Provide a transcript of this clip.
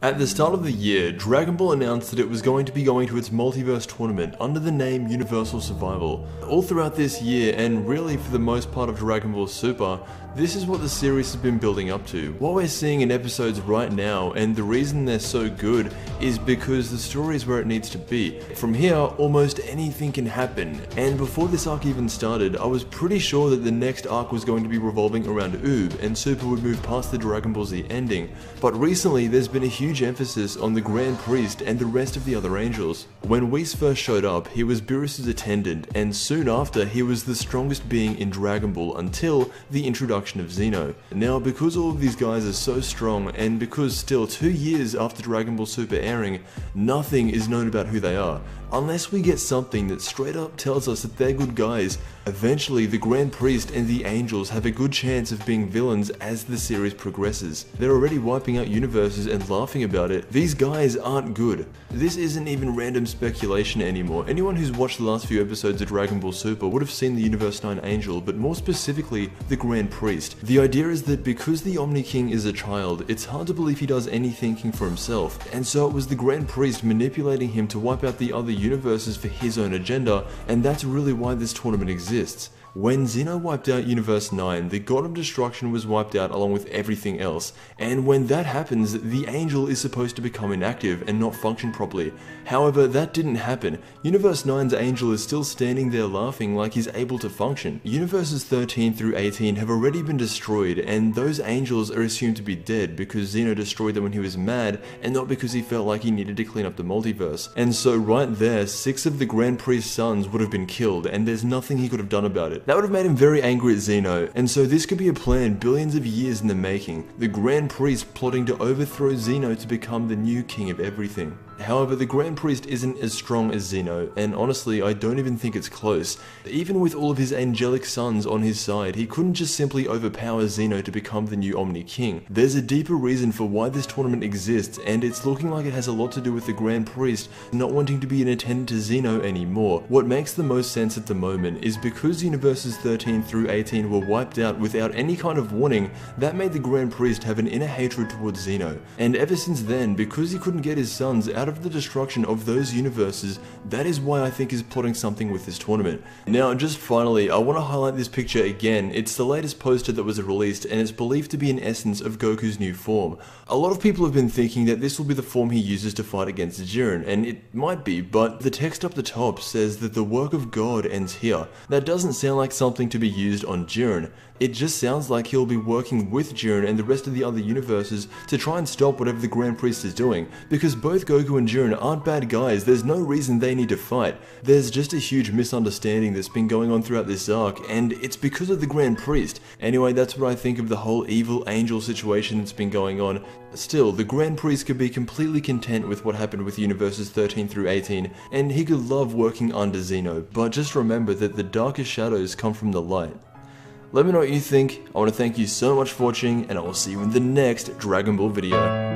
At the start of the year, Dragon Ball announced that it was going to be going to its multiverse tournament under the name Universal Survival. All throughout this year, and really for the most part of Dragon Ball Super, this is what the series has been building up to. What we're seeing in episodes right now, and the reason they're so good, is because the story is where it needs to be. From here, almost anything can happen, and before this arc even started, I was pretty sure that the next arc was going to be revolving around Oob, and Super would move past the Dragon Ball Z ending. But recently, there's been a huge emphasis on the Grand Priest and the rest of the other angels. When Whis first showed up, he was Beerus's attendant, and soon after, he was the strongest being in Dragon Ball until the introduction of Xeno. Now, because all of these guys are so strong, and because still 2 years after Dragon Ball Super airing, nothing is known about who they are. Unless we get something that straight up tells us that they're good guys, eventually the Grand Priest and the Angels have a good chance of being villains as the series progresses. They're already wiping out universes and laughing about it. These guys aren't good. This isn't even random speculation anymore. Anyone who's watched the last few episodes of Dragon Ball Super would have seen the Universe 9 Angel, but more specifically, the Grand Priest. The idea is that because the Omni King is a child, it's hard to believe he does any thinking for himself, and so it was the Grand Priest manipulating him to wipe out the other universes for his own agenda, and that's really why this tournament exists. When Xeno wiped out Universe 9, the God of Destruction was wiped out along with everything else, and when that happens, the Angel is supposed to become inactive and not function properly. However, that didn't happen. Universe 9's Angel is still standing there laughing like he's able to function. Universes 13 through 18 have already been destroyed, and those Angels are assumed to be dead because Xeno destroyed them when he was mad, and not because he felt like he needed to clean up the multiverse. And so right there, 6 of the Grand Priest's sons would have been killed, and there's nothing he could have done about it. That would have made him very angry at Xeno, and so this could be a plan billions of years in the making. The Grand Priest plotting to overthrow Xeno to become the new king of everything. However, the Grand Priest isn't as strong as Xeno, and honestly, I don't even think it's close. Even with all of his angelic sons on his side, he couldn't just simply overpower Xeno to become the new Omni King. There's a deeper reason for why this tournament exists, and it's looking like it has a lot to do with the Grand Priest not wanting to be an attendant to Xeno anymore. What makes the most sense at the moment is because universes 13 through 18 were wiped out without any kind of warning, that made the Grand Priest have an inner hatred towards Xeno. And ever since then, because he couldn't get his sons out of the destruction of those universes, that is why I think he's plotting something with this tournament. Now, just finally, I want to highlight this picture again. It's the latest poster that was released, and it's believed to be an essence of Goku's new form. A lot of people have been thinking that this will be the form he uses to fight against Jiren, and it might be, but the text up the top says that the work of God ends here. That doesn't sound like something to be used on Jiren. It just sounds like he'll be working with Jiren and the rest of the other universes to try and stop whatever the Grand Priest is doing, because both Goku and Jiren aren't bad guys. There's no reason they need to fight. There's just a huge misunderstanding that's been going on throughout this arc, and it's because of the Grand Priest. Anyway, that's what I think of the whole evil angel situation that's been going on. Still, the Grand Priest could be completely content with what happened with universes 13 through 18, and he could love working under Xeno, but just remember that the darkest shadows come from the light. Let me know what you think. I want to thank you so much for watching, and I will see you in the next Dragon Ball video.